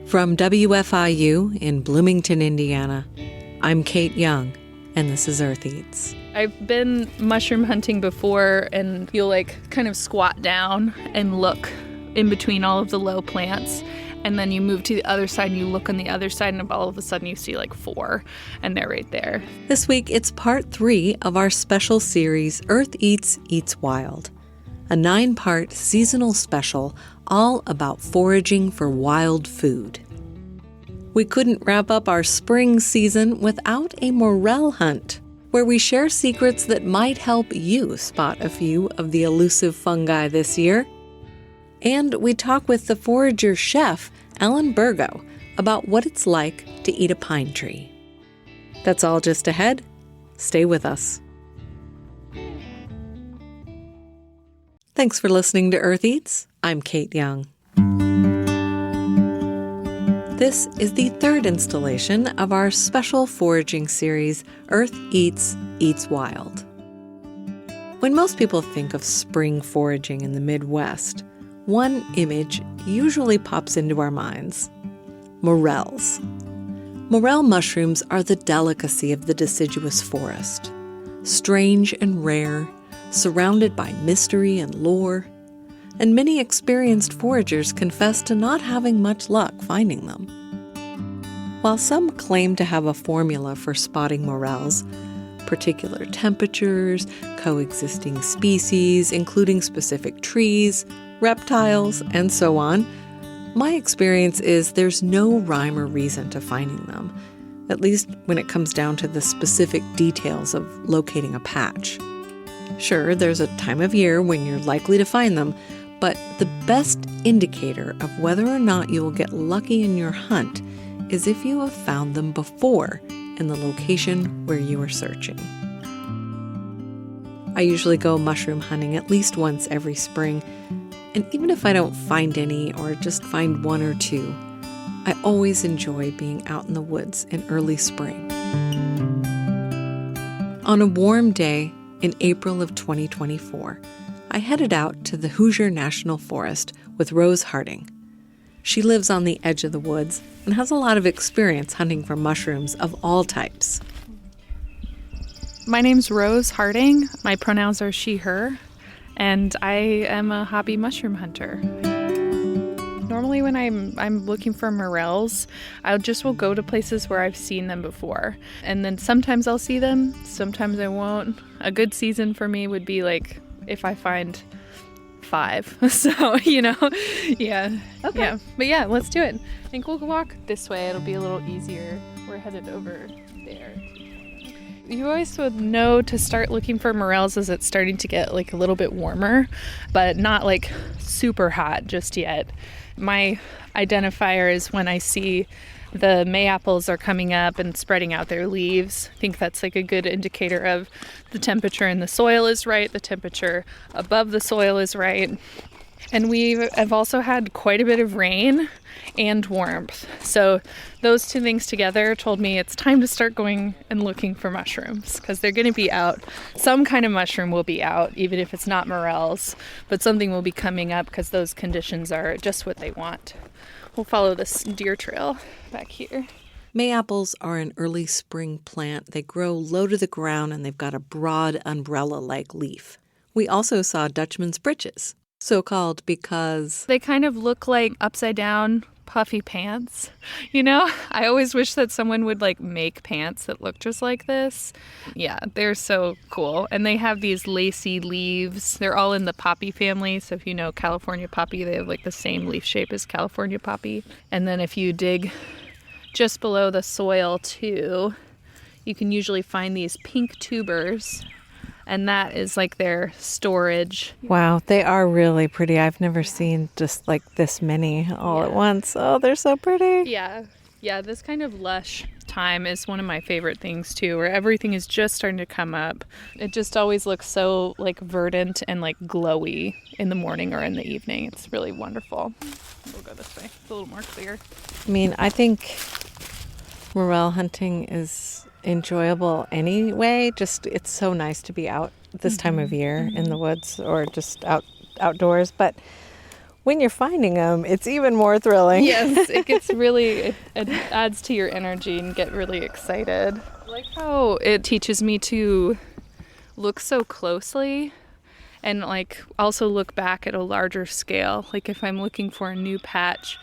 From WFIU in Bloomington, Indiana, I'm Kate Young, and this is Earth Eats. I've been mushroom hunting before, and you'll kind of squat down and look in between all of the low plants, and then you move to the other side and you look on the other side, and all of a sudden you see 4, and they're right there. This week, it's part 3 of our special series, Earth Eats, Eats Wild, a 9-part seasonal special all about foraging for wild food. We couldn't wrap up our spring season without a morel hunt, where we share secrets that might help you spot a few of the elusive fungi this year. And we talk with the Forager Chef, Bergo, about what it's like to eat a pine tree. That's all just ahead. Stay with us. Thanks for listening to Earth Eats. I'm Kate Young. This is the 3rd installation of our special foraging series, Earth Eats, Eats Wild. When most people think of spring foraging in the Midwest, one image usually pops into our minds: morels. Morel mushrooms are the delicacy of the deciduous forest, strange and rare, surrounded by mystery and lore, and many experienced foragers confess to not having much luck finding them. While some claim to have a formula for spotting morels, particular temperatures, coexisting species, including specific trees, reptiles, and so on, my experience is there's no rhyme or reason to finding them, at least when it comes down to the specific details of locating a patch. Sure, there's a time of year when you're likely to find them, but the best indicator of whether or not you will get lucky in your hunt is if you have found them before in the location where you are searching. I usually go mushroom hunting at least once every spring, and even if I don't find any or just find 1 or 2, I always enjoy being out in the woods in early spring. On a warm day in April of 2024, I headed out to the Hoosier National Forest with Rose Harding. She lives on the edge of the woods and has a lot of experience hunting for mushrooms of all types. My name's Rose Harding. My pronouns are she, her, and I am a hobby mushroom hunter. Normally when I'm looking for morels, will go to places where I've seen them before. And then sometimes I'll see them, sometimes I won't. A good season for me would be if I find 5. So, yeah. Okay. Yeah. But yeah, let's do it. I think we'll walk this way. It'll be a little easier. We're headed over there. You always would know to start looking for morels as it's starting to get a little bit warmer, but not super hot just yet. My identifier is when I see the Mayaples are coming up and spreading out their leaves. I think that's a good indicator of the temperature in the soil is right, the temperature above the soil is right. And we have also had quite a bit of rain and warmth. So those 2 things together told me it's time to start going and looking for mushrooms, because they're going to be out. Some kind of mushroom will be out, even if it's not morels, but something will be coming up because those conditions are just what they want. We'll follow this deer trail back here. Mayaples are an early spring plant. They grow low to the ground and they've got a broad umbrella-like leaf. We also saw Dutchman's breeches, so-called because they kind of look like upside-down puffy pants. I always wish that someone would make pants that look just like this. Yeah, they're so cool. And they have these lacy leaves. They're all in the poppy family. So if you know California poppy, they have the same leaf shape as California poppy. And then if you dig just below the soil too, you can usually find these pink tubers. And that is their storage. Wow, they are really pretty. I've never seen just this many all at once. Oh, they're so pretty. Yeah, this kind of lush time is one of my favorite things too, where everything is just starting to come up. It just always looks so verdant and glowy in the morning or in the evening. It's really wonderful. We'll go this way. It's a little more clear. I think morel hunting is enjoyable anyway. It's so nice to be out this time of year in the woods or just outdoors. But when you're finding them, it's even more thrilling. Yes, it gets really, it adds to your energy and get really excited. I like how it teaches me to look so closely and like also look back at a larger scale. Like if I'm looking for a new patch,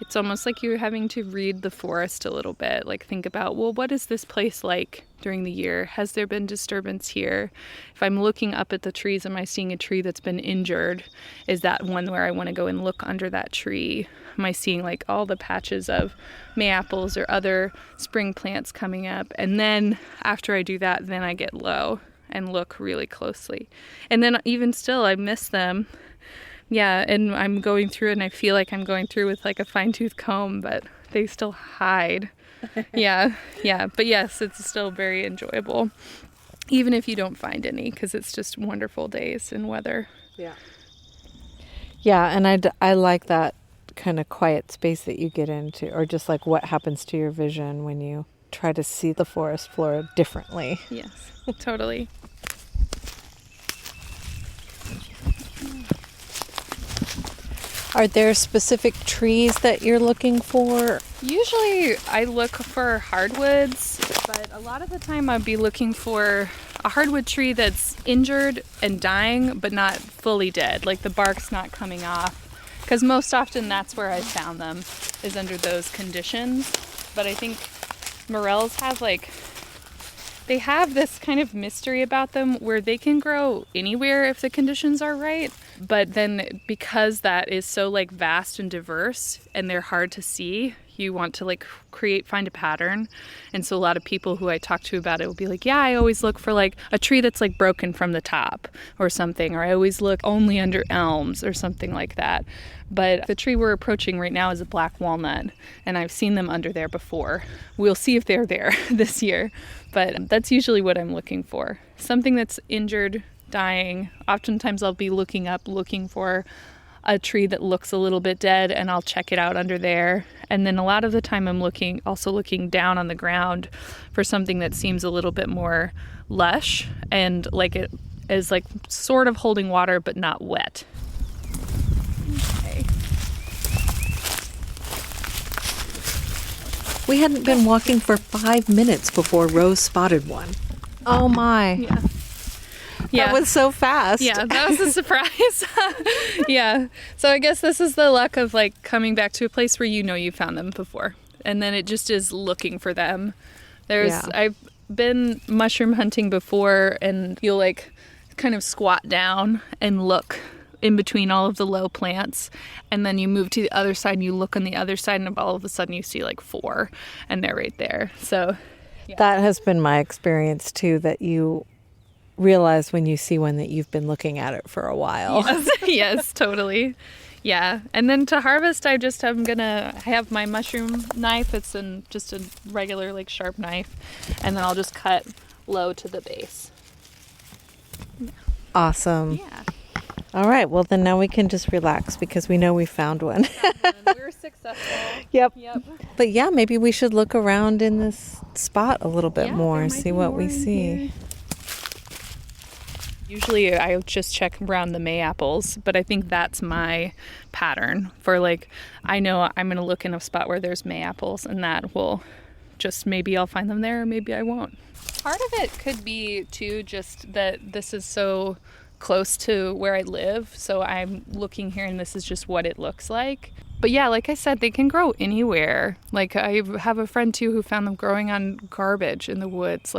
it's almost like you're having to read the forest a little bit. Like think about, well, what is this place like during the year? Has there been disturbance here? If I'm looking up at the trees, am I seeing a tree that's been injured? Is that one where I want to go and look under that tree? Am I seeing like all the patches of mayaples or other spring plants coming up? And then after I do that, then I get low and look really closely. And then even still, I miss them. Yeah, and I'm going through it, and I feel like I'm going through with like a fine-tooth comb, but they still hide. Yeah. But yes, it's still very enjoyable, even if you don't find any, because it's just wonderful days and weather. Yeah, and I like that kind of quiet space that you get into, or just like what happens to your vision when you try to see the forest floor differently. Yes, totally. Are there specific trees that you're looking for? Usually I look for hardwoods, but a lot of the time I'd be looking for a hardwood tree that's injured and dying, but not fully dead, like the bark's not coming off. Because most often that's where I found them, is under those conditions. But I think morels have they have this kind of mystery about them where they can grow anywhere if the conditions are right. But then because that is so vast and diverse and they're hard to see, you want to find a pattern. And so a lot of people who I talk to about it will be like, yeah, I always look for a tree that's broken from the top or something, or I always look only under elms or something like that. But the tree we're approaching right now is a black walnut, and I've seen them under there before. We'll see if they're there this year, but that's usually what I'm looking for. Something that's injured, dying. Oftentimes I'll be looking for a tree that looks a little bit dead, and I'll check it out under there. And then a lot of the time I'm looking down on the ground for something that seems a little bit more lush and it is sort of holding water but not wet. Okay. We hadn't been walking for 5 minutes before Rose spotted one. Oh my. Yeah. That was so fast. Yeah, that was a surprise. Yeah. So I guess this is the luck of coming back to a place where you found them before. And then it just is looking for them. I've been mushroom hunting before, and you'll kind of squat down and look in between all of the low plants, and then you move to the other side and you look on the other side, and all of a sudden you see 4 and they're right there. So yeah. That has been my experience too, that you realize when you see one that you've been looking at it for a while. Yes, totally. Yeah. And then to harvest, I have my mushroom knife. It's just a regular sharp knife, and then I'll just cut low to the base. Awesome. Yeah. All right. Well, then now we can just relax because we know we found one. We're successful. Yep. But yeah, maybe we should look around in this spot a little bit more and see what we see. Here. Usually I just check around the mayaples, but I think that's my pattern for I know I'm going to look in a spot where there's mayaples, and that will just, maybe I'll find them there, or maybe I won't. Part of it could be too just that this is so close to where I live, so I'm looking here and this is just what it looks like. But yeah, like I said, they can grow anywhere. I have a friend too who found them growing on garbage in the woods.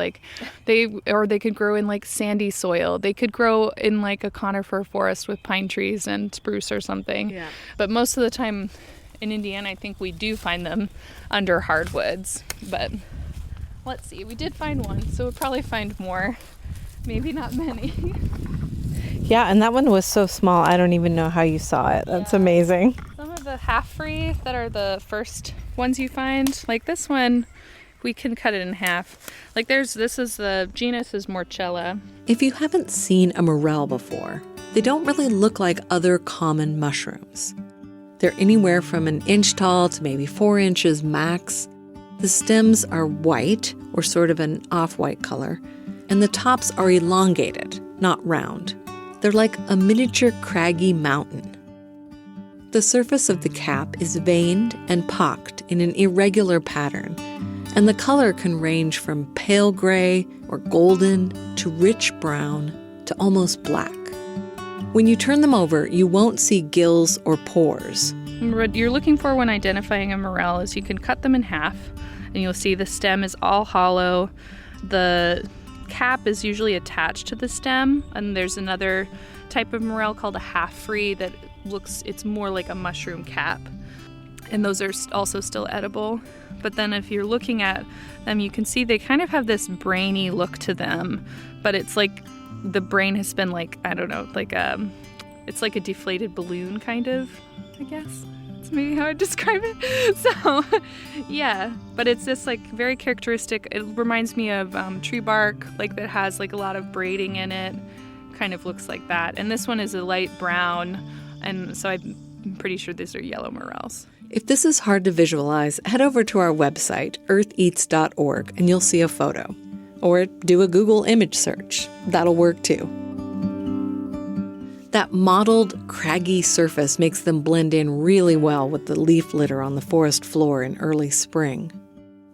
They could grow in sandy soil. They could grow in a conifer forest with pine trees and spruce or something. Yeah. But most of the time in Indiana, I think we do find them under hardwoods. But let's see, we did find one, so we'll probably find more. Maybe not many. Yeah, and that one was so small, I don't even know how you saw it. That's amazing. Some of the half-free that are the first ones you find, this one, we can cut it in half. This is the genus is Morchella. If you haven't seen a morel before, they don't really look like other common mushrooms. They're anywhere from an inch tall to maybe 4 inches max. The stems are white, or sort of an off-white color, and the tops are elongated, not round. They're like a miniature craggy mountain. The surface of the cap is veined and pocked in an irregular pattern, and the color can range from pale gray or golden to rich brown to almost black. When you turn them over, you won't see gills or pores. What you're looking for when identifying a morel is you can cut them in half, and you'll see the stem is all hollow. The cap is usually attached to the stem, and there's another type of morel called a half-free that it's more like a mushroom cap, and those are also still edible. But then if you're looking at them, you can see they kind of have this brainy look to them, but it's like the brain has been like, I don't know, like it's like a deflated balloon kind of, I guess. That's maybe how I describe it. So yeah, but it's just like very characteristic. It reminds me of tree bark, like that has like a lot of braiding in it. Kind of looks like that. And this one is a light brown, and so I'm pretty sure these are yellow morels. If this is hard to visualize, head over to our website, eartheats.org, and you'll see a photo. Or do a Google image search. That'll work too. That mottled, craggy surface makes them blend in really well with the leaf litter on the forest floor in early spring.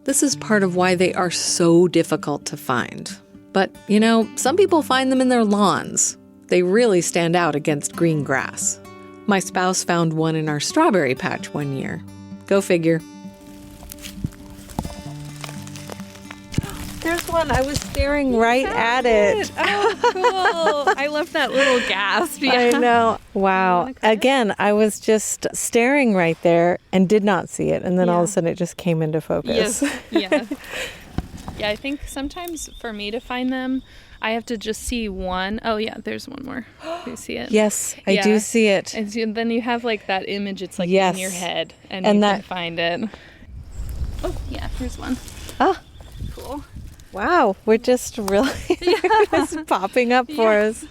This is part of why they are so difficult to find. But, some people find them in their lawns. They really stand out against green grass. My spouse found one in our strawberry patch one year. Go figure. There's one. I was staring right at it. Oh, cool. I love that little gasp. Yeah. I know. Wow. Again, I was just staring right there and did not see it. And then all of a sudden it just came into focus. Yes. Yeah. Yeah, I think sometimes for me to find them, I have to just see one. Oh, yeah, there's one more. Do you see it? Yes, I do see it. And then you have like that image, it's like in your head, and you can find it. Oh, yeah, here's one. Oh, cool. Wow, we're just really it's popping up for us.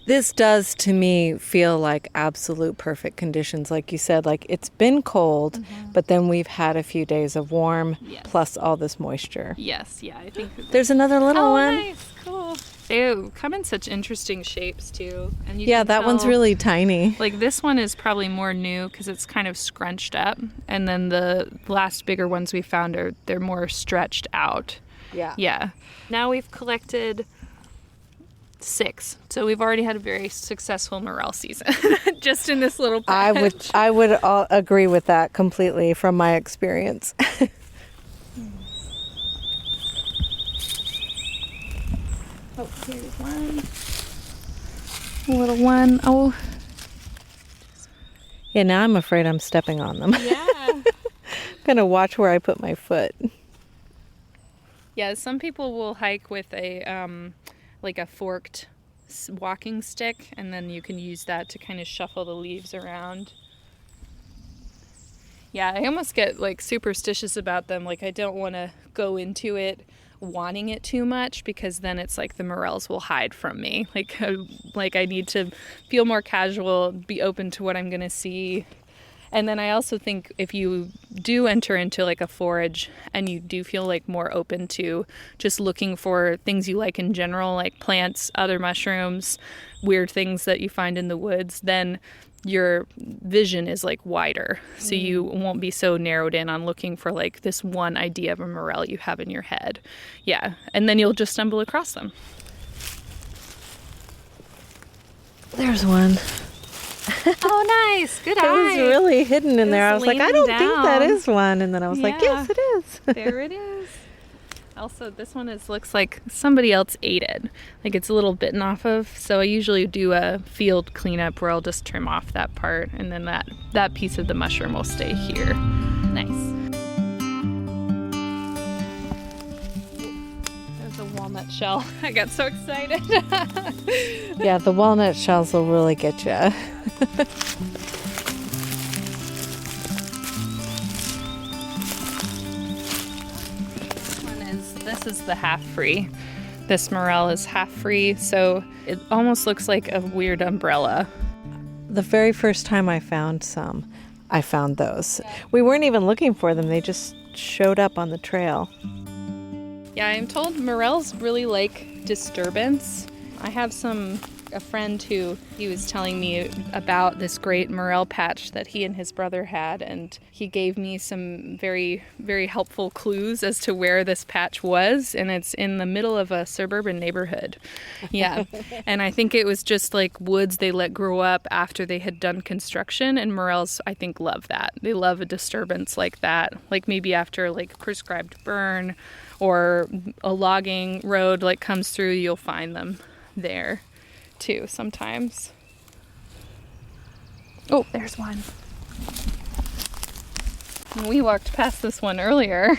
This does, to me, feel like absolute perfect conditions. Like you said, like it's been cold, but then we've had a few days of warm, plus all this moisture. Yes, yeah, I think. There's another little one. Nice, cool. They come in such interesting shapes, too. And that one's really tiny. Like this one is probably more new because it's kind of scrunched up. And then the last bigger ones we found they're more stretched out. Yeah. Yeah. Now we've collected 6. So we've already had a very successful morel season just in this little patch. I would agree with that completely from my experience. Oh, here's one. A little one. Oh. Yeah, now I'm afraid I'm stepping on them. Yeah. I'm going to watch where I put my foot. Yeah, some people will hike with a like a forked walking stick, and then you can use that to kind of shuffle the leaves around. Yeah, I almost get like superstitious about them. Like I don't want to go into it wanting it too much, because then it's like the morels will hide from me. Like I need to feel more casual, be open to what I'm going to see. And then I also think if you do enter into like a forage and you do feel like more open to just looking for things you like in general, like plants, other mushrooms, weird things that you find in the woods, then your vision is like wider. So you won't be so narrowed in on looking for like this one idea of a morel you have in your head. Yeah. And then you'll just stumble across them. There's one. Oh, nice. Good eye. It was really hidden in there. I was like, I don't think that is one. And then I was like, yes, it is. There it is. Also, this one looks like somebody else ate it. Like it's a little bitten off of. So I usually do a field cleanup where I'll just trim off that part, and then that piece of the mushroom will stay here. Nice. There's a walnut shell. I got so excited. Yeah, the walnut shells will really get you. This is the half-free. This morel is half-free, so it almost looks like a weird umbrella. The very first time I found those. We weren't even looking for them. They just showed up on the trail. Yeah, I'm told morels really like disturbance. I have some a friend who he was telling me about this great morel patch that he and his brother had, and he gave me some very, very helpful clues as to where this patch was, and it's in the middle of a suburban neighborhood. Yeah. And I think it was just like woods they let grow up after they had done construction, and morels, I think, love that. They love a disturbance like that, like maybe after like prescribed burn or a logging road like comes through, you'll find them there too sometimes. Oh, there's one. We walked past this one earlier.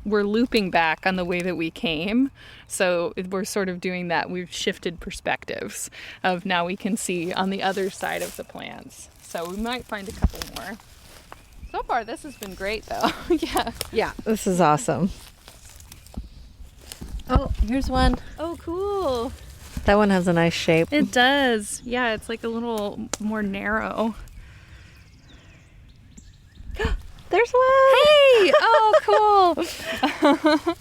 We're looping back on the way that we came, so we're sort of doing that. We've shifted perspectives of now we can see on the other side of the plants, so we might find a couple more. So far this has been great though. Yeah, this is awesome. Oh, here's one. Oh, cool. That one has a nice shape. It does. Yeah, it's like a little more narrow. There's one. Hey! Oh, cool.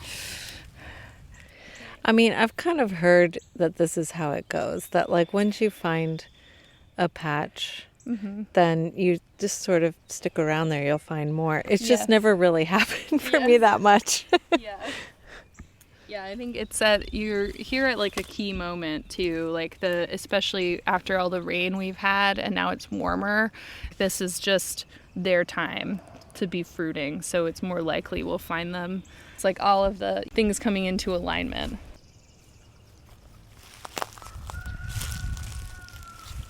I mean, I've kind of heard that this is how it goes. That like once you find a patch, then you just sort of stick around there. You'll find more. It's just never really happened for me that much. Yeah. Yeah, I think it's that you're here at like a key moment too, like especially after all the rain we've had and now it's warmer, this is just their time to be fruiting, so it's more likely we'll find them. It's like all of the things coming into alignment.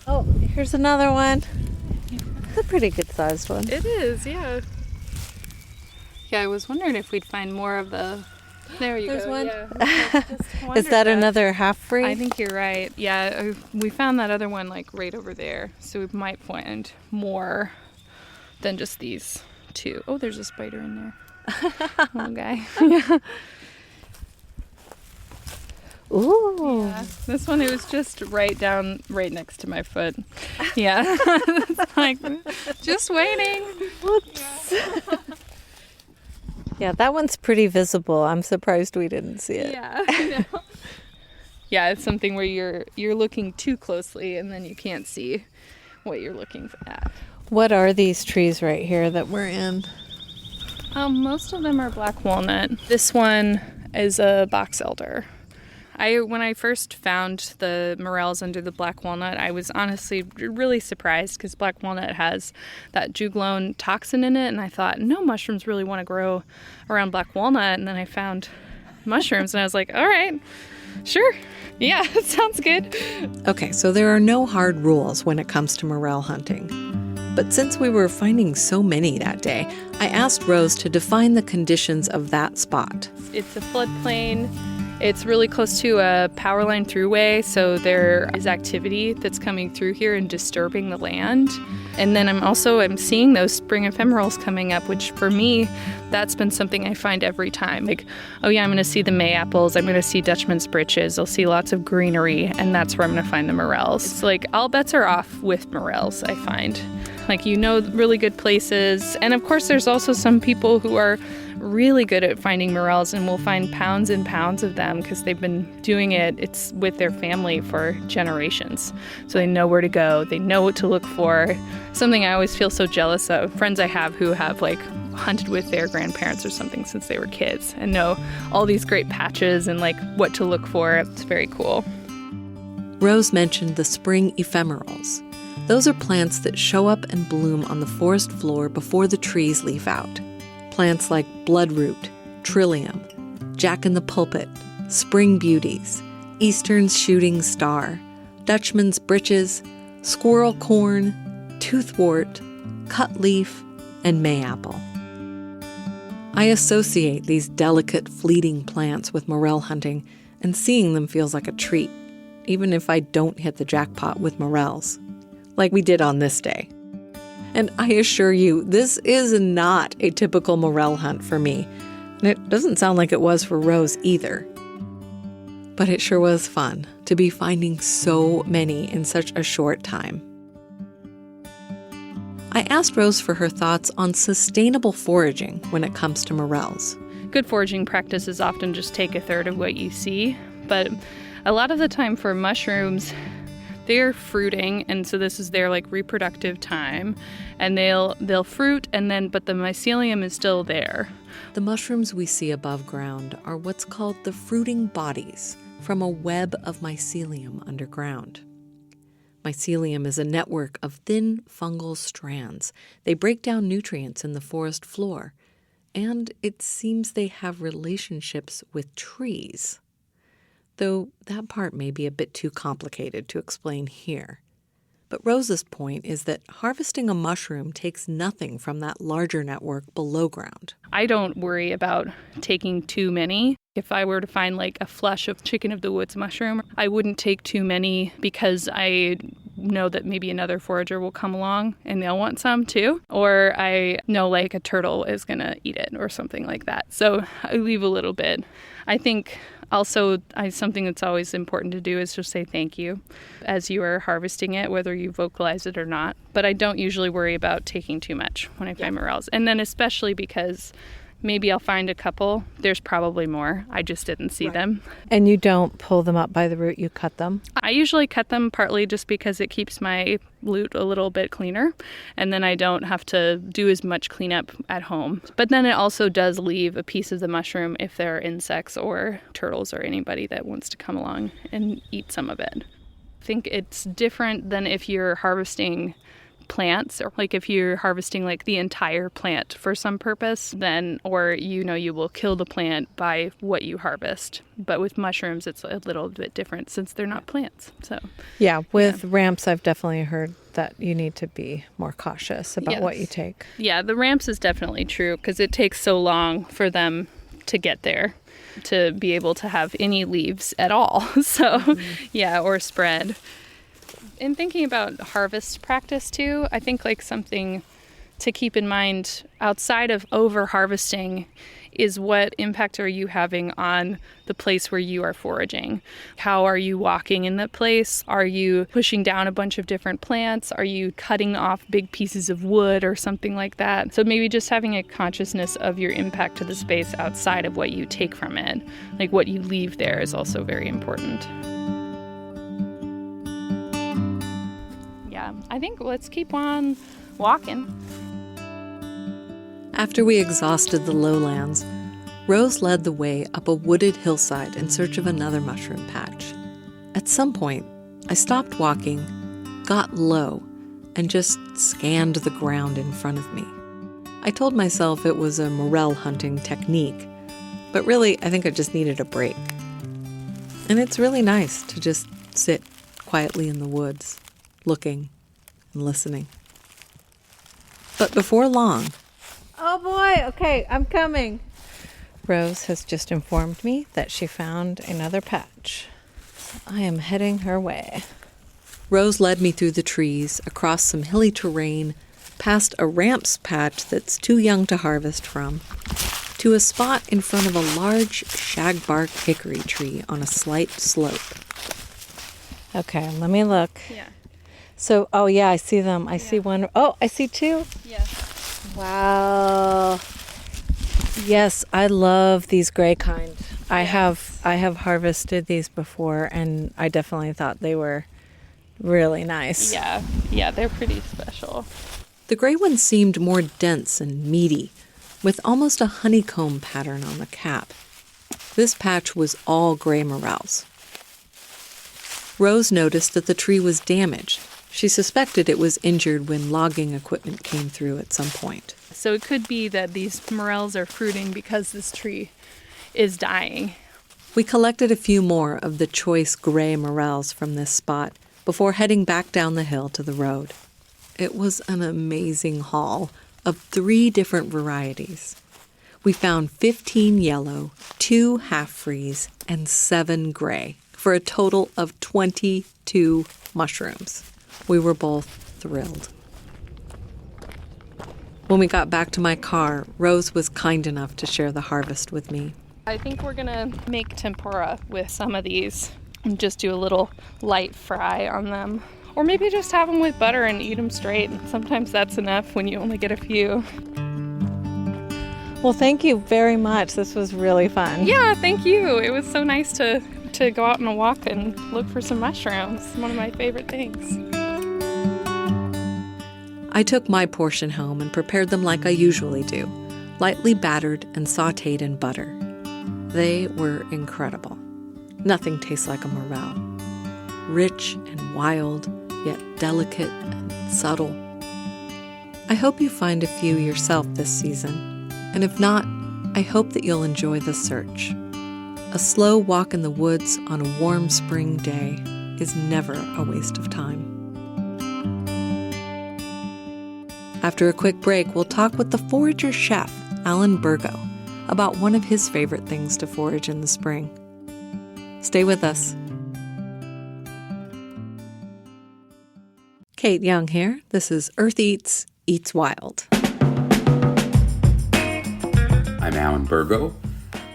Oh, here's another one. It's a pretty good sized one. It is, yeah. Yeah, I was wondering if we'd find more of the... There you There's go. one. Yeah. Is that another half free? I think you're right. Yeah, we found that other one like right over there, so we might find more than just these two. Oh, there's a spider in there. Little guy. Yeah. Ooh. Yeah. This one, it was just right next to my foot. Yeah. It's like, just waiting. Whoops. Yeah, that one's pretty visible. I'm surprised we didn't see it. Yeah, I know. Yeah, it's something where you're looking too closely and then you can't see what you're looking at. What are these trees right here that we're in? Most of them are black walnut. This one is a box elder. When I first found the morels under the black walnut, I was honestly really surprised because black walnut has that juglone toxin in it, and I thought, no mushrooms really want to grow around black walnut, and then I found mushrooms, and I was like, all right, sure, yeah, it sounds good. Okay, so there are no hard rules when it comes to morel hunting. But since we were finding so many that day, I asked Rose to define the conditions of that spot. It's a floodplain. It's really close to a power line throughway, so there is activity that's coming through here and disturbing the land. And then I'm seeing those spring ephemerals coming up, which for me, that's been something I find every time. Like, oh yeah, I'm going to see the May-apples, I'm going to see Dutchman's breeches, I'll see lots of greenery, and that's where I'm going to find the morels. It's like all bets are off with morels, I find. Like, really good places. And of course, there's also some people who are really good at finding morels and will find pounds and pounds of them because they've been doing it's with their family for generations. So they know where to go, they know what to look for. Something I always feel so jealous of. Friends I have who have like hunted with their grandparents or something since they were kids and know all these great patches and like what to look for. It's very cool. Rose mentioned the spring ephemerals. Those are plants that show up and bloom on the forest floor before the trees leaf out. Plants like bloodroot, trillium, jack-in-the-pulpit, spring beauties, Eastern's shooting star, Dutchman's breeches, squirrel corn, toothwort, cutleaf, and mayapple. I associate these delicate, fleeting plants with morel hunting, and seeing them feels like a treat, even if I don't hit the jackpot with morels, like we did on this day. And I assure you, this is not a typical morel hunt for me. And it doesn't sound like it was for Rose either. But it sure was fun to be finding so many in such a short time. I asked Rose for her thoughts on sustainable foraging when it comes to morels. Good foraging practices often just take a third of what you see, but A lot of the time for mushrooms, they're fruiting, and so this is their like reproductive time, and they'll fruit, and then but the mycelium is still there. The mushrooms we see above ground are what's called the fruiting bodies, from a web of mycelium underground. Mycelium is a network of thin fungal strands. They break down nutrients in the forest floor, and it seems they have relationships with trees. Though that part may be a bit too complicated to explain here. But Rose's point is that harvesting a mushroom takes nothing from that larger network below ground. I don't worry about taking too many. If I were to find like a flush of chicken of the woods mushroom, I wouldn't take too many because I know that maybe another forager will come along and they'll want some too. Or I know like a turtle is going to eat it or something like that. So I leave a little bit. I think also, something that's always important to do is just say thank you as you are harvesting it, whether you vocalize it or not. But I don't usually worry about taking too much when I find morels. And then especially because maybe I'll find a couple. There's probably more. I just didn't see them. And you don't pull them up by the root, you cut them? I usually cut them partly just because it keeps my loot a little bit cleaner, and then I don't have to do as much cleanup at home. But then it also does leave a piece of the mushroom if there are insects or turtles or anybody that wants to come along and eat some of it. I think it's different than if you're harvesting plants, or like if you're harvesting like the entire plant for some purpose, then or you will kill the plant by what you harvest. But with mushrooms it's a little bit different since they're not plants. So with ramps I've definitely heard that you need to be more cautious about what you take. Yeah, the ramps is definitely true because it takes so long for them to get there to be able to have any leaves at all. So or spread. In thinking about harvest practice too, I think like something to keep in mind outside of over harvesting is what impact are you having on the place where you are foraging? How are you walking in that place? Are you pushing down a bunch of different plants? Are you cutting off big pieces of wood or something like that? So maybe just having a consciousness of your impact to the space outside of what you take from it, like what you leave there, is also very important. I think let's keep on walking. After we exhausted the lowlands, Rose led the way up a wooded hillside in search of another mushroom patch. At some point, I stopped walking, got low, and just scanned the ground in front of me. I told myself it was a morel hunting technique, but really I think I just needed a break. And it's really nice to just sit quietly in the woods, looking and listening. But before long... Oh boy, okay, I'm coming. Rose has just informed me that she found another patch. I am heading her way. Rose led me through the trees, across some hilly terrain, past a ramps patch that's too young to harvest from, to a spot in front of a large shagbark hickory tree on a slight slope. Okay, let me look. Yeah. So, I see them. I see one. Oh, I see two. Yeah. Wow. Yes, I love these gray kind. I have harvested these before, and I definitely thought they were really nice. Yeah, they're pretty special. The gray ones seemed more dense and meaty, with almost a honeycomb pattern on the cap. This patch was all gray morels. Rose noticed that the tree was damaged. She suspected it was injured when logging equipment came through at some point. So it could be that these morels are fruiting because this tree is dying. We collected a few more of the choice gray morels from this spot before heading back down the hill to the road. It was an amazing haul of 3 different varieties. We found 15 yellow, 2 half-freeze, and 7 gray, for a total of 22 mushrooms. We were both thrilled. When we got back to my car, Rose was kind enough to share the harvest with me. I think we're gonna make tempura with some of these and just do a little light fry on them. Or maybe just have them with butter and eat them straight. Sometimes that's enough when you only get a few. Well, thank you very much. This was really fun. Yeah, thank you. It was so nice to to go out on a walk and look for some mushrooms. One of my favorite things. I took my portion home and prepared them like I usually do, lightly battered and sautéed in butter. They were incredible. Nothing tastes like a morel. Rich and wild, yet delicate and subtle. I hope you find a few yourself this season, and if not, I hope that you'll enjoy the search. A slow walk in the woods on a warm spring day is never a waste of time. After a quick break, we'll talk with the Forager Chef, Alan Bergo, about one of his favorite things to forage in the spring. Stay with us. Kate Young here. This is Earth Eats, Eats Wild. I'm Alan Bergo.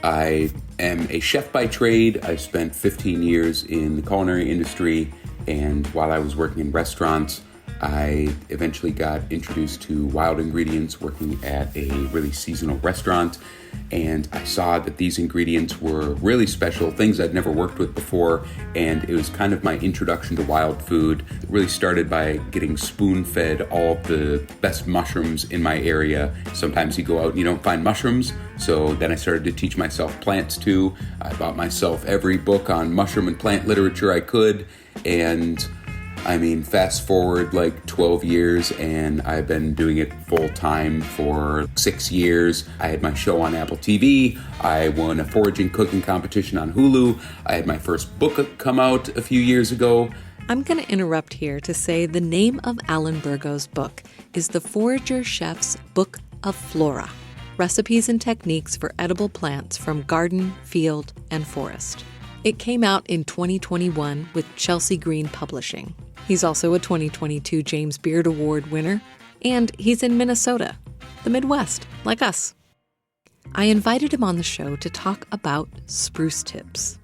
I am a chef by trade. I spent 15 years in the culinary industry, and while I was working in restaurants, I eventually got introduced to wild ingredients working at a really seasonal restaurant, and I saw that these ingredients were really special, things I'd never worked with before, and it was kind of my introduction to wild food. It really started by getting spoon-fed all of the best mushrooms in my area. Sometimes you go out and you don't find mushrooms, so then I started to teach myself plants too. I bought myself every book on mushroom and plant literature I could, and fast forward like 12 years, and I've been doing it full time for 6 years. I had my show on Apple TV. I won a foraging cooking competition on Hulu. I had my first book come out a few years ago. I'm going to interrupt here to say the name of Alan Bergo's book is The Forager Chef's Book of Flora, Recipes and Techniques for Edible Plants from Garden, Field, and Forest. It came out in 2021 with Chelsea Green Publishing. He's also a 2022 James Beard Award winner, and he's in Minnesota, the Midwest, like us. I invited him on the show to talk about spruce tips.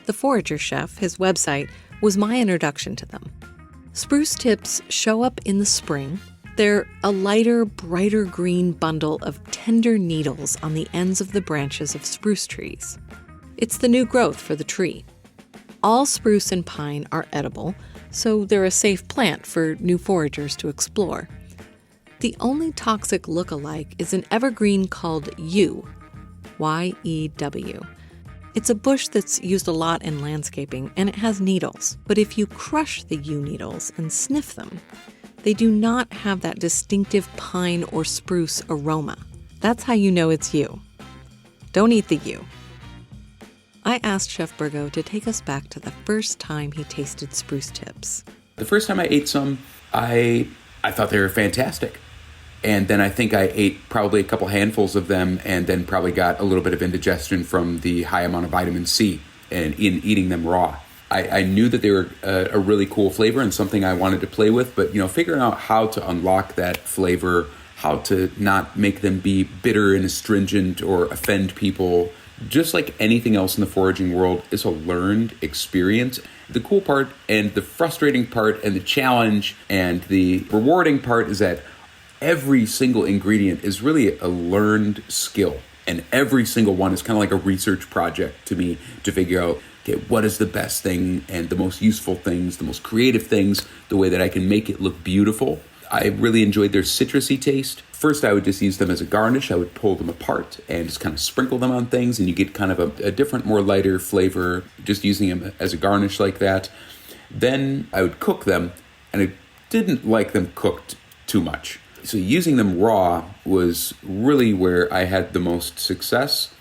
The Forager Chef, his website, was my introduction to them. Spruce tips show up in the spring. They're a lighter, brighter green bundle of tender needles on the ends of the branches of spruce trees. It's the new growth for the tree. All spruce and pine are edible, so they're a safe plant for new foragers to explore. The only toxic look-alike is an evergreen called yew, Y-E-W. It's a bush that's used a lot in landscaping, and it has needles. But if you crush the yew needles and sniff them, they do not have that distinctive pine or spruce aroma. That's how you know it's yew. Don't eat the yew. I asked Chef Bergo to take us back to the first time he tasted spruce tips. The first time I ate some, I thought they were fantastic. And then I think I ate probably a couple handfuls of them, and then probably got a little bit of indigestion from the high amount of vitamin C in eating them raw. I knew that they were a really cool flavor and something I wanted to play with, but figuring out how to unlock that flavor, how to not make them be bitter and astringent or offend people, just like anything else in the foraging world, is a learned experience. The cool part and the frustrating part and the challenge and the rewarding part is that every single ingredient is really a learned skill. And every single one is kind of like a research project to me to figure out, okay, what is the best thing and the most useful things, the most creative things, the way that I can make it look beautiful. I really enjoyed their citrusy taste. First, I would just use them as a garnish. I would pull them apart and just kind of sprinkle them on things, and you get kind of a different, more lighter flavor just using them as a garnish like that. Then I would cook them, and I didn't like them cooked too much. So using them raw was really where I had the most success,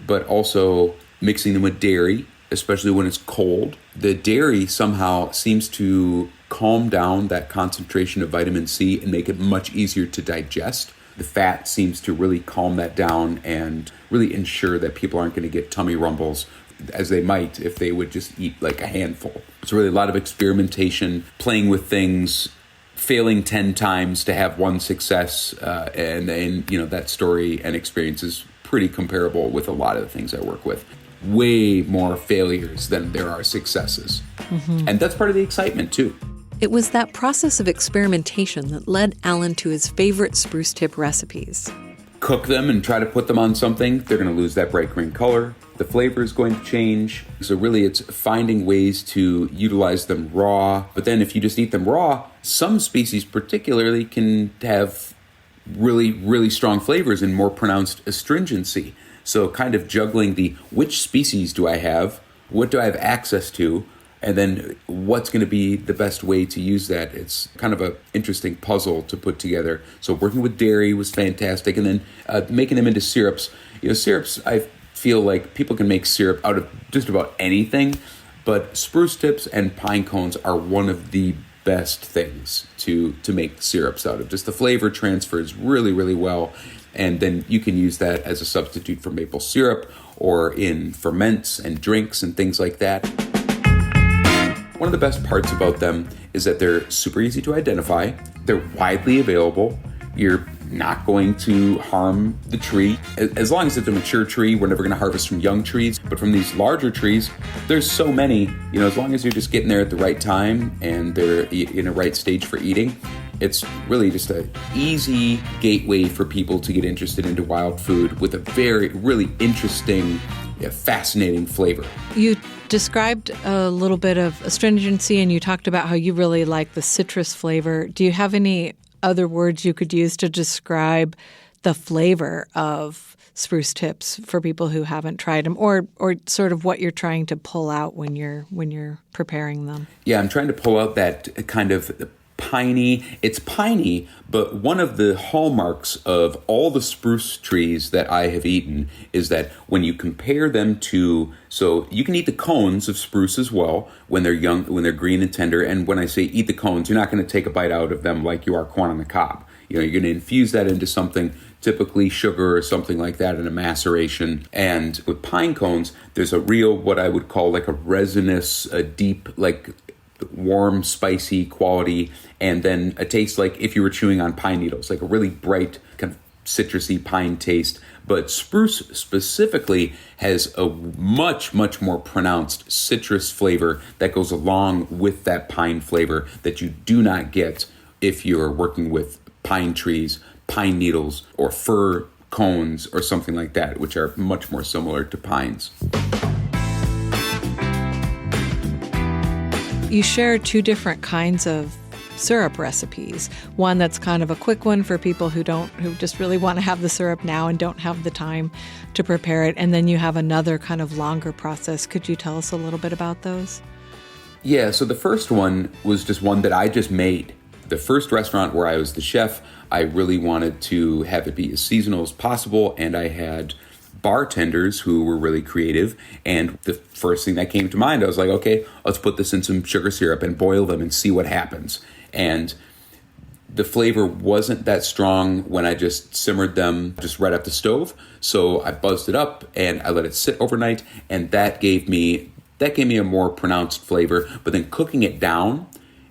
but also mixing them with dairy, especially when it's cold. The dairy somehow seems to calm down that concentration of vitamin C and make it much easier to digest. The fat seems to really calm that down and really ensure that people aren't going to get tummy rumbles as they might if they would just eat like a handful. It's really a lot of experimentation, playing with things, failing 10 times to have one success, and that story and experience is pretty comparable with a lot of the things I work with. Way more failures than there are successes. Mm-hmm. And that's part of the excitement too. It was that process of experimentation that led Alan to his favorite spruce tip recipes. Cook them and try to put them on something, they're going to lose that bright green color. the flavor is going to change. So really it's finding ways to utilize them raw. But then if you just eat them raw, some species particularly can have really, really strong flavors and more pronounced astringency. So kind of juggling which species do I have, what do I have access to, and then what's going to be the best way to use that. It's kind of an interesting puzzle to put together. So working with dairy was fantastic. And then making them into syrups. Syrups, I feel like people can make syrup out of just about anything, but spruce tips and pine cones are one of the best things to make syrups out of. Just the flavor transfers really, really well. And then you can use that as a substitute for maple syrup or in ferments and drinks and things like that. One of the best parts about them is that they're super easy to identify. They're widely available. You're not going to harm the tree. As long as it's a mature tree, we're never going to harvest from young trees. But from these larger trees, there's so many, as long as you're just getting there at the right time and they're in a right stage for eating, it's really just an easy gateway for people to get interested into wild food with a very, really interesting, fascinating flavor. You described a little bit of astringency, and you talked about how you really like the citrus flavor. Do you have any other words you could use to describe the flavor of spruce tips for people who haven't tried them, or sort of what you're trying to pull out when you're preparing them? Yeah, I'm trying to pull out that kind of piney. It's piney, but one of the hallmarks of all the spruce trees that I have eaten is that when you compare them to, so you can eat the cones of spruce as well when they're young, when they're green and tender. And when I say eat the cones, you're not going to take a bite out of them like you are corn on the cob. You're going to infuse that into something, typically sugar or something like that in a maceration. And with pine cones, there's a real, what I would call like a resinous, a deep, like warm, spicy quality, and then a taste like if you were chewing on pine needles, like a really bright kind of citrusy pine taste. But spruce specifically has a much, much more pronounced citrus flavor that goes along with that pine flavor that you do not get if you're working with pine trees, pine needles, or fir cones or something like that, which are much more similar to pines. You share two different kinds of syrup recipes. One that's kind of a quick one for people who just really want to have the syrup now and don't have the time to prepare it. And then you have another kind of longer process. Could you tell us a little bit about those? Yeah, so the first one was just one that I just made. The first restaurant where I was the chef, I really wanted to have it be as seasonal as possible, and I had bartenders who were really creative, and the first thing that came to mind, I was like, okay, let's put this in some sugar syrup and boil them and see what happens. And the flavor wasn't that strong when I just simmered them just right off the stove, so I buzzed it up and I let it sit overnight, and that gave me a more pronounced flavor. But then cooking it down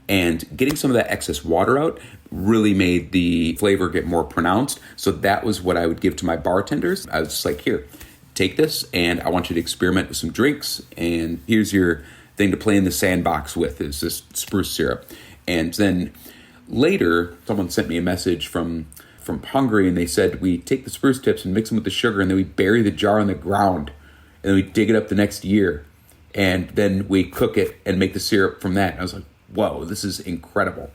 and getting some of that excess water out really made the flavor get more pronounced. So that was what I would give to my bartenders. I was just like, here, take this, and I want you to experiment with some drinks, and here's your thing to play in the sandbox with, is this spruce syrup. And then later, someone sent me a message from Hungary, and they said, we take the spruce tips and mix them with the sugar, and then we bury the jar in the ground, and then we dig it up the next year, and then we cook it and make the syrup from that. And I was like, whoa, this is incredible.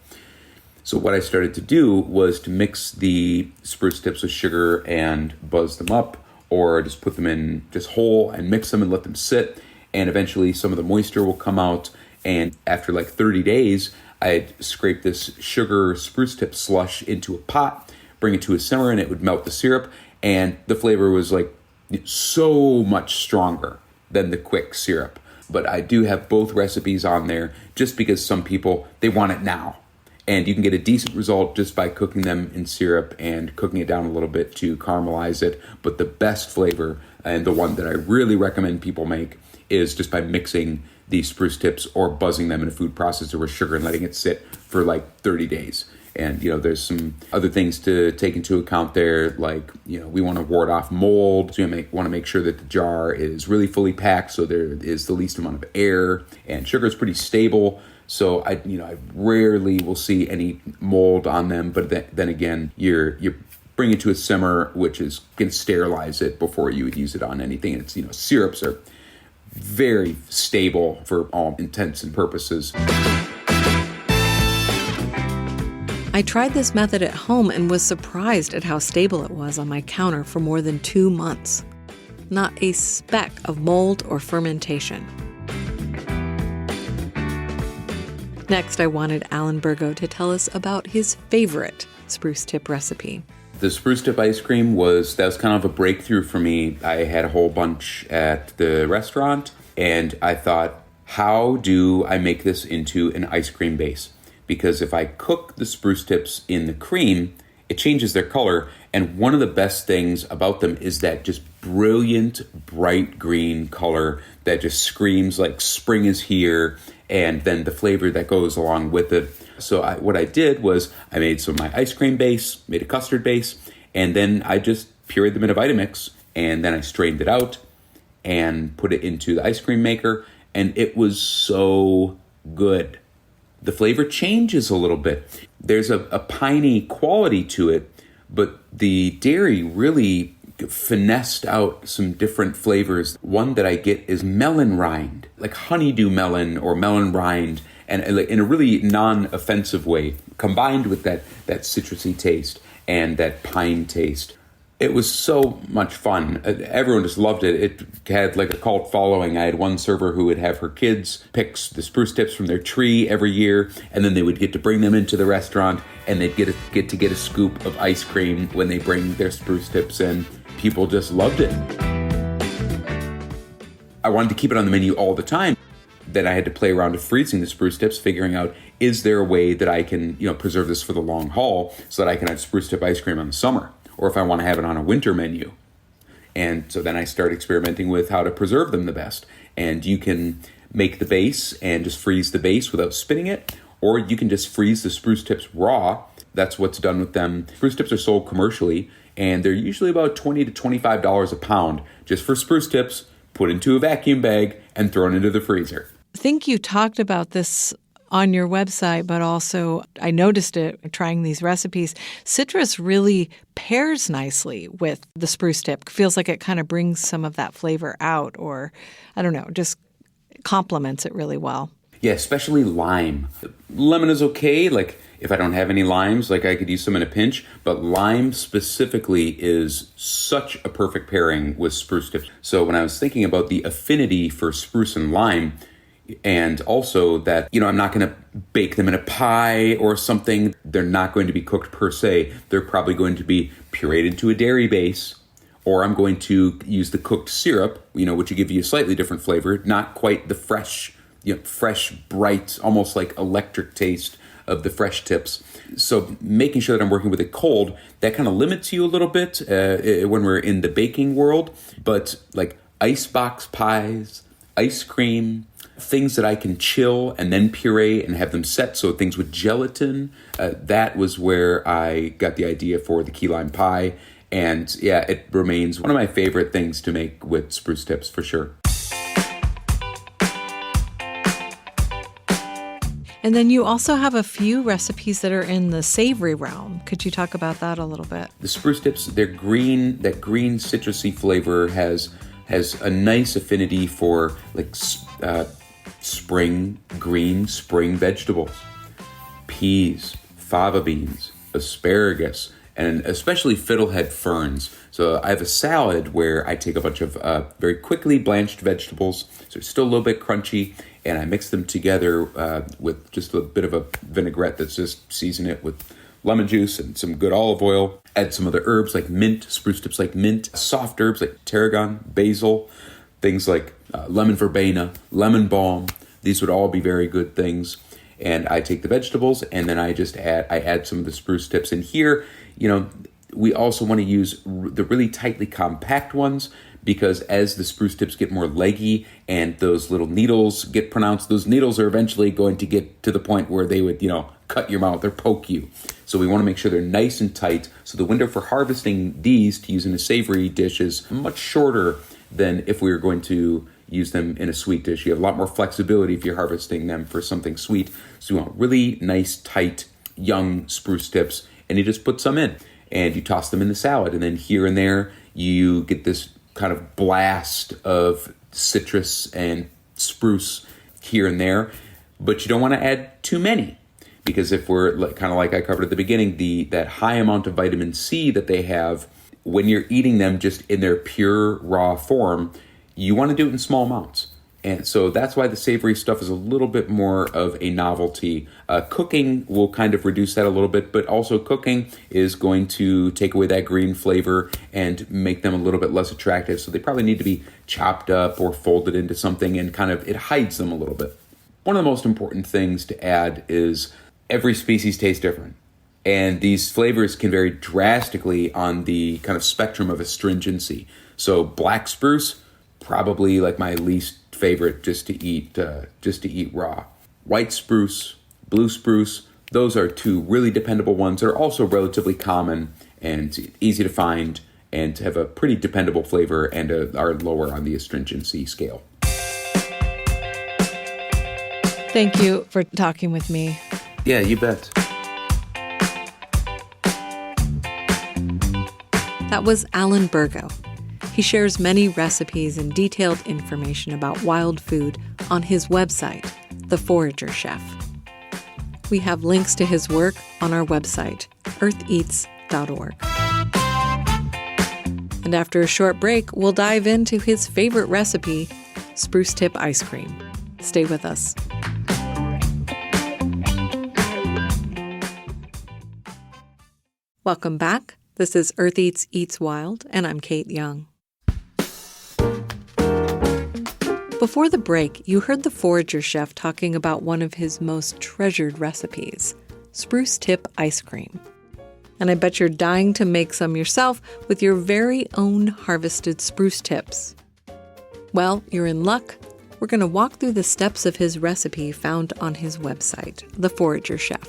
So what I started to do was to mix the spruce tips with sugar and buzz them up, or just put them in just whole and mix them and let them sit. And eventually some of the moisture will come out. And after like 30 days, I'd scrape this sugar spruce tip slush into a pot, bring it to a simmer, and it would melt the syrup. And the flavor was like so much stronger than the quick syrup. But I do have both recipes on there just because some people, they want it now. And you can get a decent result just by cooking them in syrup and cooking it down a little bit to caramelize it. But the best flavor, and the one that I really recommend people make, is just by mixing the spruce tips or buzzing them in a food processor with sugar and letting it sit for like 30 days. And, there's some other things to take into account there, like, we want to ward off mold. So we want to make sure that the jar is really fully packed so there is the least amount of air. And sugar is pretty stable. So I rarely will see any mold on them. But then again, you're bring it to a simmer, which is going to sterilize it before you would use it on anything. It's, syrups are very stable for all intents and purposes. I tried this method at home and was surprised at how stable it was on my counter for more than 2 months. Not a speck of mold or fermentation. Next, I wanted Alan Bergo to tell us about his favorite spruce tip recipe. The spruce tip ice cream was kind of a breakthrough for me. I had a whole bunch at the restaurant, and I thought, how do I make this into an ice cream base? Because if I cook the spruce tips in the cream, it changes their color. And one of the best things about them is that just brilliant, bright green color that just screams like spring is here, and then the flavor that goes along with it. So what I did was I made some of my ice cream base, made a custard base, and then I just pureed them in a Vitamix, and then I strained it out and put it into the ice cream maker, and it was so good. The flavor changes a little bit. There's a piney quality to it, but the dairy really finessed out some different flavors. One that I get is melon rind, like honeydew melon or melon rind, and in a really non-offensive way, combined with that citrusy taste and that pine taste. It was so much fun. Everyone just loved it. It had like a cult following. I had one server who would have her kids pick the spruce tips from their tree every year, and then they would get to bring them into the restaurant, and they'd get to get a scoop of ice cream when they bring their spruce tips in. People just loved it. I wanted to keep it on the menu all the time. Then I had to play around with freezing the spruce tips, figuring out, is there a way that I can, preserve this for the long haul so that I can have spruce tip ice cream in the summer? Or if I want to have it on a winter menu. And so then I started experimenting with how to preserve them the best. And you can make the base and just freeze the base without spinning it, or you can just freeze the spruce tips raw. That's what's done with them. Spruce tips are sold commercially, and they're usually about $20 to $25 a pound just for spruce tips, put into a vacuum bag, and thrown into the freezer. I think you talked about this on your website, but also I noticed it trying these recipes. Citrus really pairs nicely with the spruce tip. Feels like it kind of brings some of that flavor out, or I don't know, just complements it really well. Yeah, especially lime. Lemon is okay. Like if I don't have any limes, like I could use some in a pinch, but lime specifically is such a perfect pairing with spruce tips. So when I was thinking about the affinity for spruce and lime, and also that, I'm not going to bake them in a pie or something. They're not going to be cooked per se. They're probably going to be pureed into a dairy base, or I'm going to use the cooked syrup, which will give you a slightly different flavor, not quite the fresh, bright, almost like electric taste of the fresh tips. So making sure that I'm working with it cold, that kind of limits you a little bit when we're in the baking world. But like icebox pies, ice cream, things that I can chill and then puree and have them set, so things with gelatin, that was where I got the idea for the key lime pie. And yeah, it remains one of my favorite things to make with spruce tips for sure. And then you also have a few recipes that are in the savory realm. Could you talk about that a little bit? The spruce tips, they're green, that green citrusy flavor has a nice affinity for like spring vegetables, peas, fava beans, asparagus, and especially fiddlehead ferns. So I have a salad where I take a bunch of very quickly blanched vegetables, so it's still a little bit crunchy, and I mix them together with just a bit of a vinaigrette that's just season it with lemon juice and some good olive oil. Add some other herbs like mint, spruce tips like mint, soft herbs like tarragon, basil, things like lemon verbena, lemon balm. These would all be very good things. And I take the vegetables and then I add some of the spruce tips in here. We also want to use the really tightly compact ones, because as the spruce tips get more leggy and those little needles get pronounced, those needles are eventually going to get to the point where they would, cut your mouth or poke you. So we want to make sure they're nice and tight. So the window for harvesting these to use in a savory dish is much shorter than if we were going to use them in a sweet dish. You have a lot more flexibility if you're harvesting them for something sweet. So you want really nice, tight, young spruce tips, and you just put some in. and you toss them in the salad. And then here and there, you get this kind of blast of citrus and spruce here and there. But you don't want to add too many, because if we're kind of like I covered at the beginning, that high amount of vitamin C that they have, when you're eating them just in their pure raw form, you want to do it in small amounts. And so that's why the savory stuff is a little bit more of a novelty. Cooking will kind of reduce that a little bit, but also cooking is going to take away that green flavor and make them a little bit less attractive. So they probably need to be chopped up or folded into something, and kind of it hides them a little bit. One of the most important things to add is every species tastes different. And these flavors can vary drastically on the kind of spectrum of astringency. So black spruce, probably like my least favorite just to eat raw. White spruce, blue spruce, those are two really dependable ones that are also relatively common and easy to find and have a pretty dependable flavor and are lower on the astringency scale. Thank you for talking with me. Yeah, you bet. That was Alan Bergo. He shares many recipes and detailed information about wild food on his website, The Forager Chef. We have links to his work on our website, eartheats.org. And after a short break, we'll dive into his favorite recipe, spruce tip ice cream. Stay with us. Welcome back. This is Earth Eats Eats Wild, and I'm Kate Young. Before the break, you heard the Forager Chef talking about one of his most treasured recipes, spruce tip ice cream. And I bet you're dying to make some yourself with your very own harvested spruce tips. Well, you're in luck. We're going to walk through the steps of his recipe found on his website, The Forager Chef.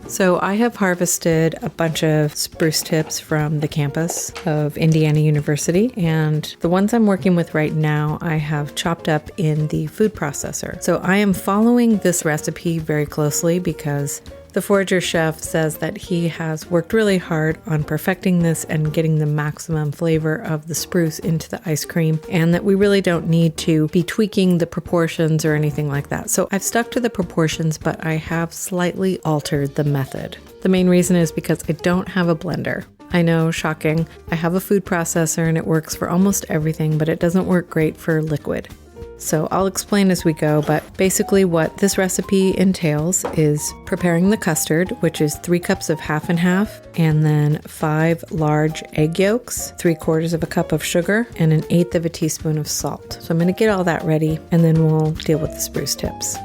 So I have harvested a bunch of spruce tips from the campus of Indiana University, and the ones I'm working with right now I have chopped up in the food processor. So I am following this recipe very closely because the Forager Chef says that he has worked really hard on perfecting this and getting the maximum flavor of the spruce into the ice cream, and that we really don't need to be tweaking the proportions or anything like that. So I've stuck to the proportions, but I have slightly altered the method. The main reason is because I don't have a blender. I know, shocking. I have a food processor and it works for almost everything, but it doesn't work great for liquid. So I'll explain as we go, but basically what this recipe entails is preparing the custard, which is 3 cups of half and half, and then 5 large egg yolks, 3/4 of a cup of sugar, and 1/8 of a teaspoon of salt. So I'm going to get all that ready, and then we'll deal with the spruce tips.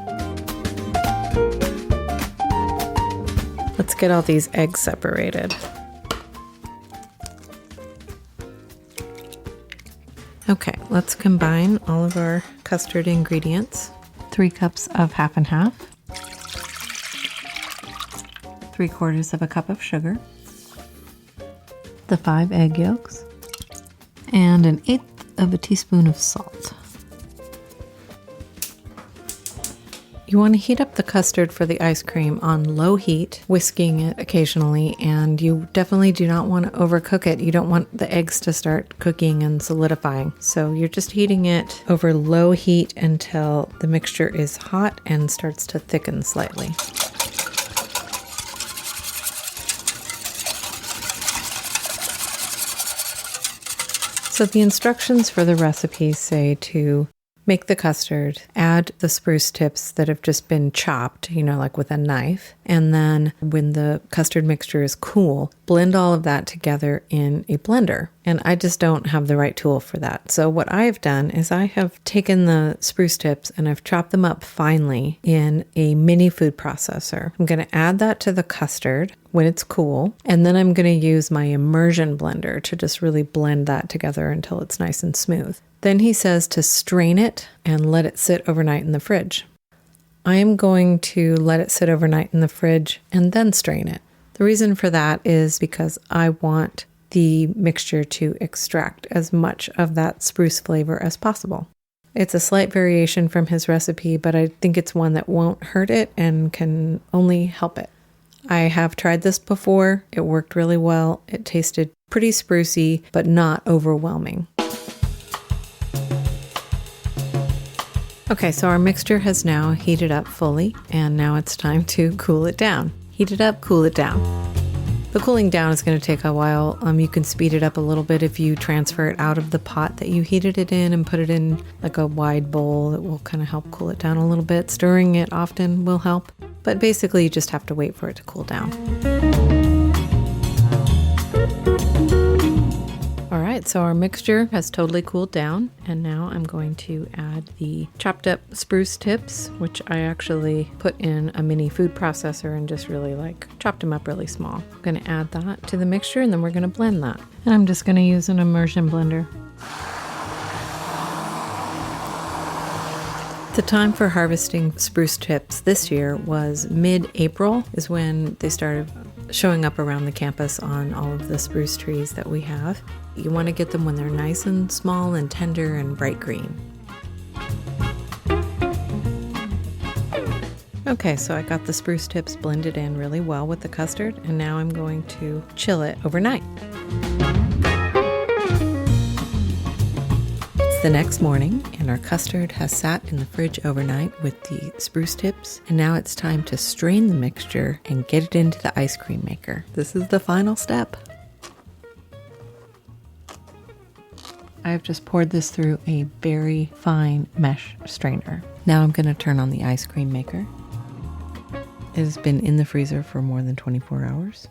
Let's get all these eggs separated. Okay, let's combine all of our custard ingredients. 3 cups of half and half, 3/4 of a cup of sugar, the 5 egg yolks, and 1/8 of a teaspoon of salt. You want to heat up the custard for the ice cream on low heat, whisking it occasionally, and you definitely do not want to overcook it. You don't want the eggs to start cooking and solidifying. So you're just heating it over low heat until the mixture is hot and starts to thicken slightly. So the instructions for the recipe say to make the custard, add the spruce tips that have just been chopped, like with a knife, and then when the custard mixture is cool, blend all of that together in a blender. And I just don't have the right tool for that. So what I have done is I have taken the spruce tips and I've chopped them up finely in a mini food processor. I'm going to add that to the custard when it's cool, and then I'm going to use my immersion blender to just really blend that together until it's nice and smooth. Then he says to strain it and let it sit overnight in the fridge. I am going to let it sit overnight in the fridge and then strain it. The reason for that is because I want the mixture to extract as much of that spruce flavor as possible. It's a slight variation from his recipe, but I think it's one that won't hurt it and can only help it. I have tried this before. It worked really well. It tasted pretty sprucey, but not overwhelming. Okay, so our mixture has now heated up fully, and now it's time to cool it down. Heat it up, cool it down. The cooling down is going to take a while. You can speed it up a little bit if you transfer it out of the pot that you heated it in and put it in like a wide bowl. It will kind of help cool it down a little bit. Stirring it often will help, but basically you just have to wait for it to cool down. All right, so our mixture has totally cooled down, and now I'm going to add the chopped up spruce tips, which I actually put in a mini food processor and just really chopped them up really small. I'm going to add that to the mixture, and then we're going to blend that. And I'm just going to use an immersion blender. The time for harvesting spruce tips this year was mid-April, is when they started showing up around the campus on all of the spruce trees that we have. You want to get them when they're nice and small and tender and bright green. Okay, so I got the spruce tips blended in really well with the custard, and now I'm going to chill it overnight. It's the next morning, and our custard has sat in the fridge overnight with the spruce tips, and now it's time to strain the mixture and get it into the ice cream maker. This is the final step. I have just poured this through a very fine mesh strainer. Now I'm going to turn on the ice cream maker. It has been in the freezer for more than 24 hours.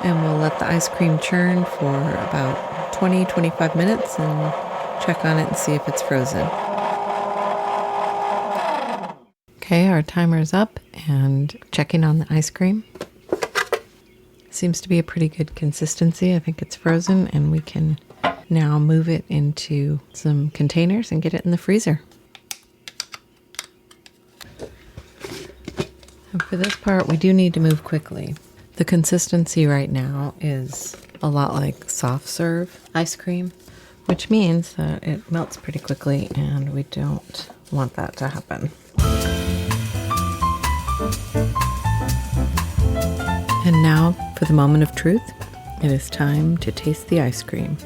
And we'll let the ice cream churn for about 20-25 minutes and check on it and see if it's frozen. Okay, our timer is up and checking on the ice cream. Seems to be a pretty good consistency. I think it's frozen, and we can now move it into some containers and get it in the freezer. And for this part, we do need to move quickly. The consistency right now is a lot like soft serve ice cream, which means that it melts pretty quickly, and we don't want that to happen. And now, for the moment of truth, it is time to taste the ice cream.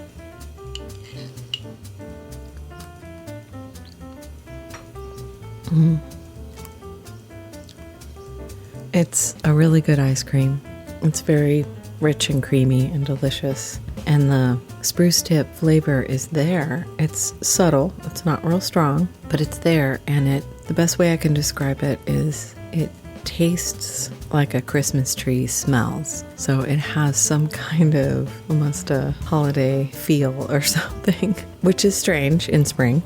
It's a really good ice cream. It's very rich and creamy and delicious. And the spruce tip flavor is there. It's subtle. It's not real strong, but it's there. And the best way I can describe it is it tastes like a Christmas tree smells. So it has some kind of almost a holiday feel or something, which is strange in spring.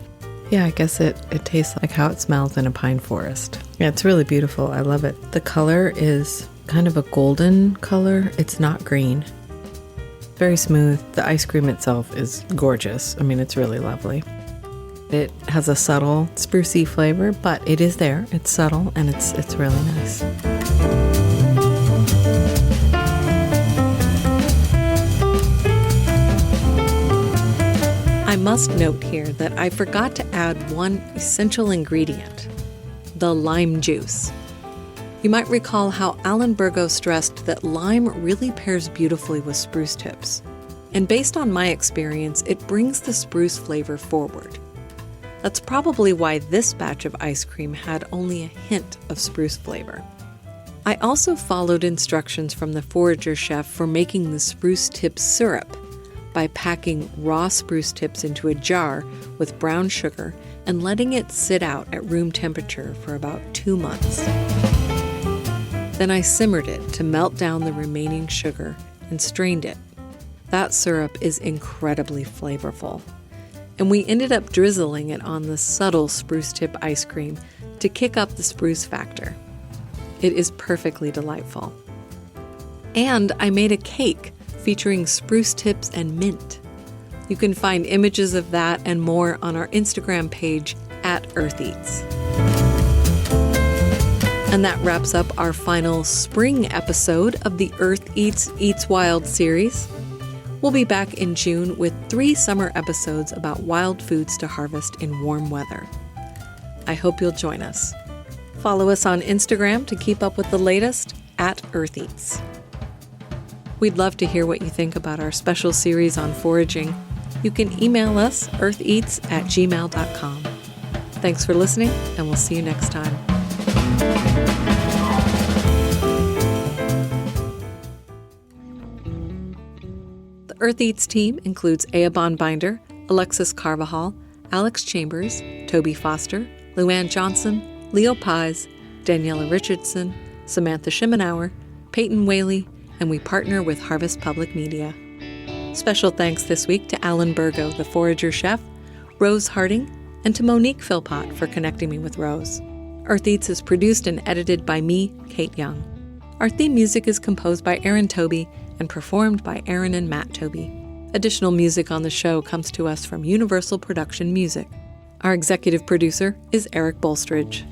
Yeah, I guess it tastes like how it smells in a pine forest. Yeah, it's really beautiful. I love it. The color is kind of a golden color. It's not green. Very smooth. The ice cream itself is gorgeous. I mean, it's really lovely. It has a subtle sprucey flavor, but it is there. It's subtle, and it's really nice. I must note here that I forgot to add one essential ingredient, the lime juice. You might recall how Alan Bergo stressed that lime really pairs beautifully with spruce tips. And based on my experience, it brings the spruce flavor forward. That's probably why this batch of ice cream had only a hint of spruce flavor. I also followed instructions from the Forager Chef for making the spruce tip syrup by packing raw spruce tips into a jar with brown sugar and letting it sit out at room temperature for about 2 months. Then I simmered it to melt down the remaining sugar and strained it. That syrup is incredibly flavorful. And we ended up drizzling it on the subtle spruce tip ice cream to kick up the spruce factor. It is perfectly delightful. And I made a cake featuring spruce tips and mint. You can find images of that and more on our Instagram page @EarthEats. And that wraps up our final spring episode of the Earth Eats, Eats Wild series. We'll be back in June with 3 summer episodes about wild foods to harvest in warm weather. I hope you'll join us. Follow us on Instagram to keep up with the latest at Earth Eats. We'd love to hear what you think about our special series on foraging. You can email us eartheats@gmail.com. Thanks for listening, and we'll see you next time. The Earth Eats team includes Eobon Binder, Alexis Carvajal, Alex Chambers, Toby Foster, Luann Johnson, Leo Pies, Daniela Richardson, Samantha Shimenauer, Peyton Whaley, and we partner with Harvest Public Media. Special thanks this week to Alan Bergo, the Forager Chef, Rose Harding, and to Monique Philpott for connecting me with Rose. Earth Eats is produced and edited by me, Kate Young. Our theme music is composed by Aaron Toby and performed by Aaron and Matt Toby. Additional music on the show comes to us from Universal Production Music. Our executive producer is Eric Bolstridge.